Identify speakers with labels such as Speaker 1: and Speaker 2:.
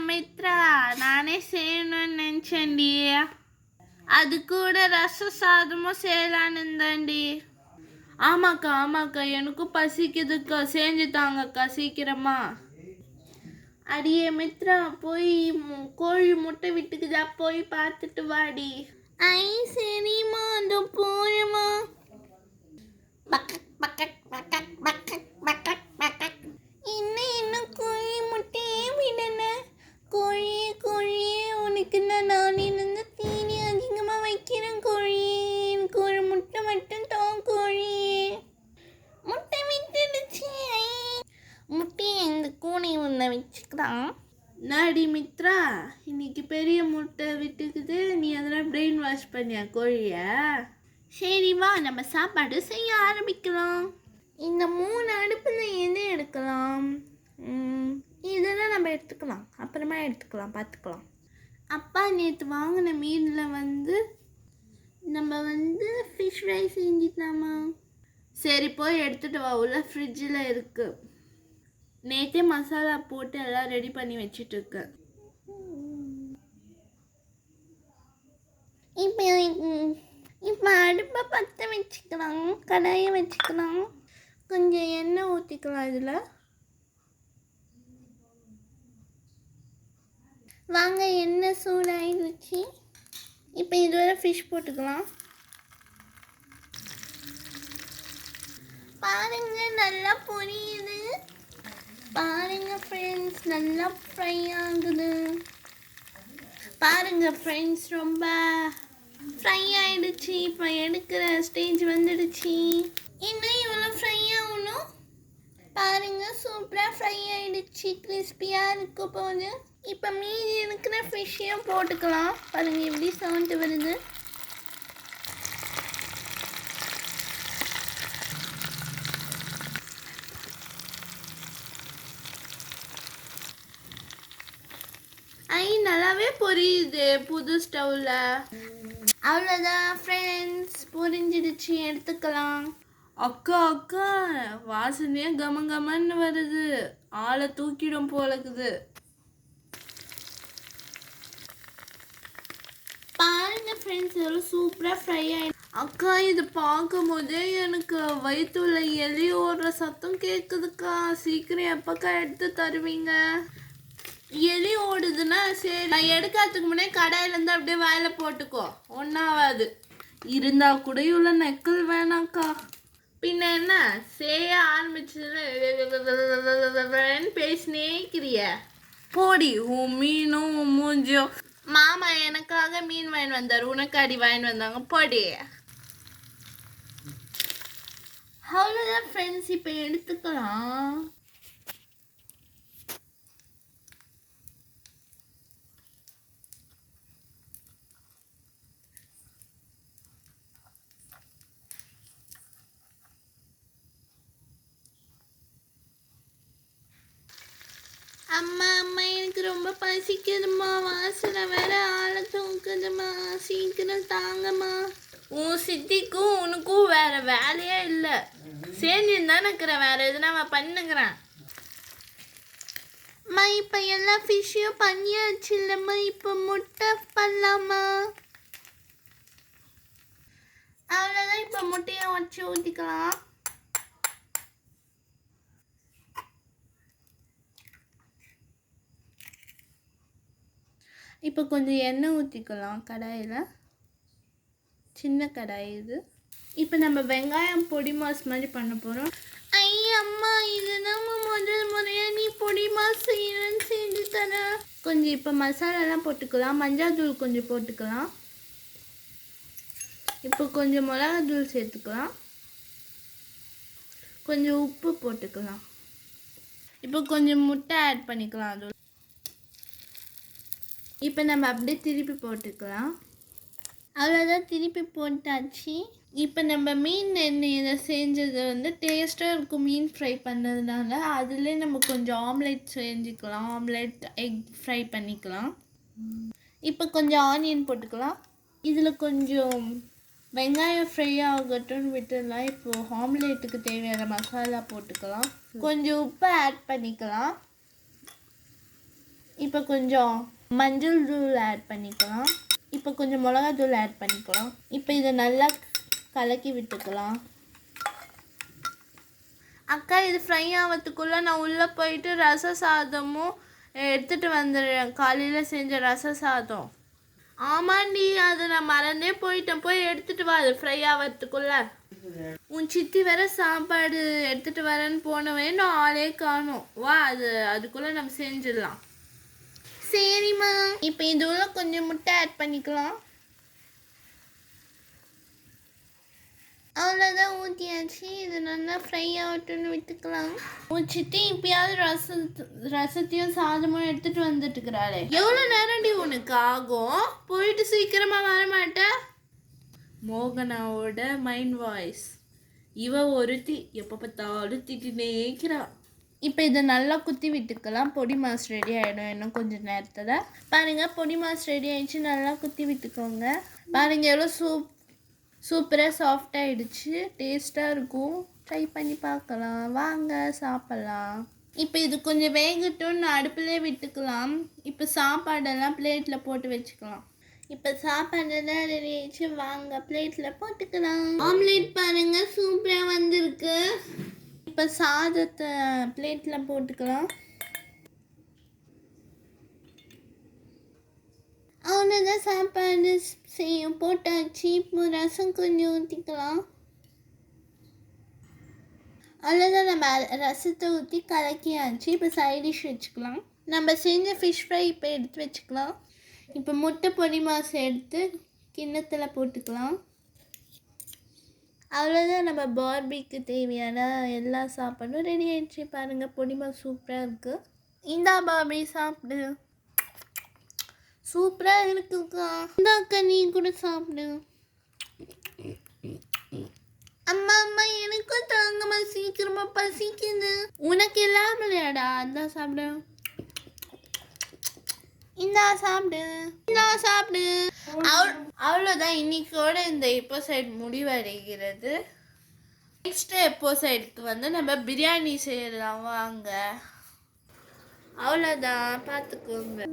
Speaker 1: மித்ரா, நானே செய்யணும்னு நினச்சேன்டி. அது கூட ரச சாதமும் செய்யலான்னு இருந்தேன்டி. ஆமாக்கா எனக்கும் பசிக்குதுக்கா, செஞ்சு தாங்கக்கா சீக்கிரமா. அடியே மித்ரா, போய் கோழி முட்டை விட்டுக்குதா, போய் பார்த்துட்டு வாடி. ஐ சரிம்மா, அந்த போறேம்மா. இன்னும் கோழி முட்டையே விடல. கோழியே உனக்கு நான் நாளிலிருந்து தீனி அதிகமாக வைக்கிறேன் கோழியே. எனக்கு ஒரு முட்டை மட்டும் தான் கோழியே. முட்டை விட்டுடுச்சு. முட்டையை இந்த கூடை ஒன்று வச்சுக்கலாம். நாடி மித்ரா, இன்னைக்கு பெரிய முட்டை விட்டுக்குது, நீ அதெல்லாம் பிரெயின் வாஷ் பண்ணியா கோழிய? சரி வா, நம்ம சாப்பாடு செய்ய ஆரம்பிக்கலாம். இந்த 3 அடுப்பில் எது எடுக்கலாம்? இதெல்லாம் நம்ம எடுத்துக்கலாம், அப்புறமா எடுத்துக்கலாம், பார்த்துக்கலாம். அப்பா நேற்று வாங்கின மீனில் நம்ம ஃபிஷ் ஃப்ரை செஞ்சுக்கலாமா? சரி போய் எடுத்துகிட்டு வா, உள்ள ஃப்ரிட்ஜில் இருக்குது. நேற்றே மசாலா போட்டு எல்லாம் ரெடி பண்ணி வச்சுட்டுருக்கேன். இப்போ அடுப்பை பற்ற வச்சுக்கலாம், கடாயை வச்சுக்கலாம், கொஞ்சம் எண்ணெய் ஊற்றிக்கலாம். இதில் வாங்க, எண்ணெய் சூடாகிடுச்சு. இப்போ இதோட ஃபிஷ் போட்டுக்கலாம். பாருங்க, நல்லா பொரியுது. பாருங்க ஃப்ரெண்ட்ஸ், நல்லா ஃப்ரை ஆகுது. பாருங்க ஃப்ரெண்ட்ஸ், ரொம்ப ஃப்ரை ஆகிடுச்சு. இப்போ எடுக்கிற ஸ்டேஜ் வந்துடுச்சு. இன்னும் இவ்வளோ ஃப்ரை ஆகணும். பாருங்க, சூப்பராக ஃப்ரை ஆகிடுச்சு, கிறிஸ்பியாக இருக்க போகுது. இப்போ மீதி இருக்கிற ஃபிஷ்ஷையும் போட்டுக்கலாம். பாருங்க எப்படி சவுண்டு வருது. நல்லாவே பொரியுது புது ஸ்டவ்வில். அவ்வளோதான் ஃப்ரெண்ட்ஸ், பொரிஞ்சிடுச்சு, எடுத்துக்கலாம். அக்கா வாசனையே கமன்னு வருது, ஆளை தூக்கிடும் போலக்குது. பாருங்க ஃப்ரெண்ட்ஸ், எவ்வளோ சூப்பராக ஃப்ரை ஆகி. அக்கா, இது பார்க்கும் போதே எனக்கு வயிற்றுல எலி ஓடுற சத்தம் கேட்குதுக்கா. சீக்கிரம் எப்பக்கா எடுத்து தருவீங்க? எலி ஓடுதுன்னா சரி, நான் எடுக்கிறதுக்கு முன்னாடி கடாயிலேருந்து அப்படியே வாயில போட்டுக்கோ, ஒன்றாவாது. இருந்தால் கூட இவ்வளோ நெக்கல் வேணாக்கா. பின்ன என்ன செய்ய ஆரம்பிச்சதுன்னு பேசினேக்கிறிய. போடி, உன் மீனும் உன் மூஞ்சியோ. மாமா எனக்காக மீன் வாங்கி வந்தார், உனக்கு அடி வாங்கி வந்தாங்க, போடி. அவ்வளோதான் ஃப்ரெண்ட்ஸ், இப்போ எடுத்துக்கலாம். அம்மா எனக்கு ரொம்ப பசிக்குதுமா, வாசனை வேற ஆளை தூக்குதுமா, சீக்கிரம் தாங்கம்மா. உன் சித்திக்கும் உனக்கும் வேற வேலையே இல்லை, சேர்ந்துருந்தானே இருக்கிறேன், வேற எதுனா பண்ணுங்கிறேன். அம்மா இப்போ எல்லா ஃபிஷ்ஷையும் பண்ணியாச்சு இல்லைம்மா, இப்போ முட்டை பண்ணலாமா? அவ்வளோதான், இப்போ முட்டையை வச்சு ஊற்றிக்கலாம். இப்போ கொஞ்சம் எண்ணெய் ஊற்றிக்கலாம் கடாயில், சின்ன கடாய் இது. இப்போ நம்ம வெங்காயம் பொடி மாஸ் மாதிரி பண்ண போகிறோம். அம்மா, இதுதான் முதல் முறையாக நீ பொடி மாஸ் செய்யணும்னு செஞ்சு தர. கொஞ்சம் இப்போ மசாலாலாம் போட்டுக்கலாம். மஞ்சள் தூள் கொஞ்சம் போட்டுக்கலாம். இப்போ கொஞ்சம் மிளகாத்தூள் சேர்த்துக்கலாம். கொஞ்சம் உப்பு போட்டுக்கலாம். இப்போ கொஞ்சம் முட்டை ஆட் பண்ணிக்கலாம். அது இப்போ நம்ம அப்படியே திருப்பி போட்டுக்கலாம். அவ்வளோதான், திருப்பி போட்டாச்சு. இப்போ நம்ம மீன் எண்ணெயில் செஞ்சது டேஸ்ட்டாக இருக்கும். மீன் ஃப்ரை பண்ணதுனால அதிலே நம்ம கொஞ்சம் ஆம்லெட் செஞ்சுக்கலாம். ஆம்லெட் எக் ஃப்ரை பண்ணிக்கலாம். இப்போ கொஞ்சம் ஆனியன் போட்டுக்கலாம். இதில் கொஞ்சம் வெங்காயம் ஃப்ரை ஆகட்டும்னு விட்டுடலாம். இப்போது ஆம்லேட்டுக்கு தேவையான மசாலா போட்டுக்கலாம். கொஞ்சம் உப்பு ஆட் பண்ணிக்கலாம். இப்போ கொஞ்சம் மஞ்சள் தூள் ஆட் பண்ணிக்கலாம். இப்போ கொஞ்சம் மிளகாத்தூள் ஆட் பண்ணிக்கலாம். இப்போ இதை நல்லா கலக்கி விட்டுக்கலாம். அக்கா இது ஃப்ரை ஆகிறதுக்குள்ளே நான் உள்ளே போயிட்டு ரச சாதமும் எடுத்துகிட்டு வந்துடுறேன். காலையில் செஞ்ச ரச சாதம். ஆமாண்டி, அதை நான் மறந்தே போயிட்டேன். போய் எடுத்துகிட்டு வா அது ஃப்ரை ஆகிறதுக்குள்ளே. உன் சித்தி வேற சாப்பாடு எடுத்துகிட்டு வரேன்னு போனவே நான் ஆளே காணும். வா அதுக்குள்ளே நம்ம செஞ்சிடலாம். சரிம்மா. இப்போ இதுல கொஞ்சம் முட்டை ஆட் பண்ணிக்கலாம். அவ்வளோதான், ஊற்றியாச்சு. இது நல்லா ஃப்ரை ஆகட்டும்னு விட்டுக்கலாம். உன் சித்தி இப்பயாவது ரசத்தையும் சாதமும் எடுத்துகிட்டு வந்துட்டுக்கிறாளே. எவ்வளோ நேரம்டி உனக்கு ஆகும்? போயிட்டு சீக்கிரமாக வர மாட்டேன். மோகனாவோட மைண்ட் வாய்ஸ். இவ ஒருத்தி எப்போ பார்த்தாலும் திட்டினே இருக்கிறா. இப்போ இதை நல்லா குத்தி விட்டுக்கலாம். பொடி மாஸ் ரெடி ஆகிடும் இன்னும் கொஞ்சம் நேரத்தில். பாருங்கள், பொடி மாஸ் ரெடி ஆகிடுச்சு. நல்லா குத்தி விட்டுக்கோங்க. பாருங்கள் எவ்வளோ சூப்பராக சாஃப்டாகிடுச்சு. டேஸ்ட்டாக இருக்கும். ட்ரை பண்ணி பார்க்கலாம். வாங்க சாப்பிட்லாம். இப்போ இது கொஞ்சம் வேகட்டும். அடுப்புலேயே விட்டுக்கலாம். இப்போ சாப்பாடெல்லாம் பிளேட்டில் போட்டு வச்சுக்கலாம். இப்போ சாப்பாடெல்லாம் ரெடி ஆகிடுச்சு. வாங்க பிளேட்டில் போட்டுக்கலாம். ஆம்லேட் பாருங்கள் சூப்பராக வந்திருக்கு. இப்போ சாதத்தை பிளேட்டில் போட்டுக்கலாம். அவ்வளோதான், சாப்பாடு போட்டாச்சு. இப்போ ரசம் கொஞ்சம் ஊற்றிக்கலாம். அவ்வளோதான், நம்ம ரசத்தை ஊற்றி கலக்கியாச்சு. இப்போ சைட் டிஷ் வச்சுக்கலாம். நம்ம செஞ்ச ஃபிஷ் ஃப்ரை இப்போ எடுத்து வச்சுக்கலாம். இப்போ முட்டை பொடி மாசு எடுத்து கிண்ணத்தில் போட்டுக்கலாம். அவ்வளோதான், நம்ம பார்பிக்கு தேவையான எல்லா சாப்பாடும் ரெடி ஆகிடுச்சு. பாருங்கள், பொடிமா சூப்பராக இருக்குது. இந்தா பார்பி சாப்பிடு. சூப்பராக இருக்குக்கா. இந்தாக்கா நீ கூட சாப்பிடு. அம்மா அம்மா எனக்கும் தாங்கம்மா, சீக்கிரமாக பசிக்குது. உனக்கு எல்லாம் இல்லையாடா? இந்தா சாப்பிடு. இந்தா சாப்பிடு. இந்தா சாப்பிடு. அவ்வளோதான், இன்னைக்கோட இந்த எபிசோட் முடிவடைகிறது. நெக்ஸ்ட் எபிசோடுக்கு வந்து நம்ம பிரியாணி செய்யலாம் வாங்க. அவ்வளோதான், பார்த்துக்கோங்க.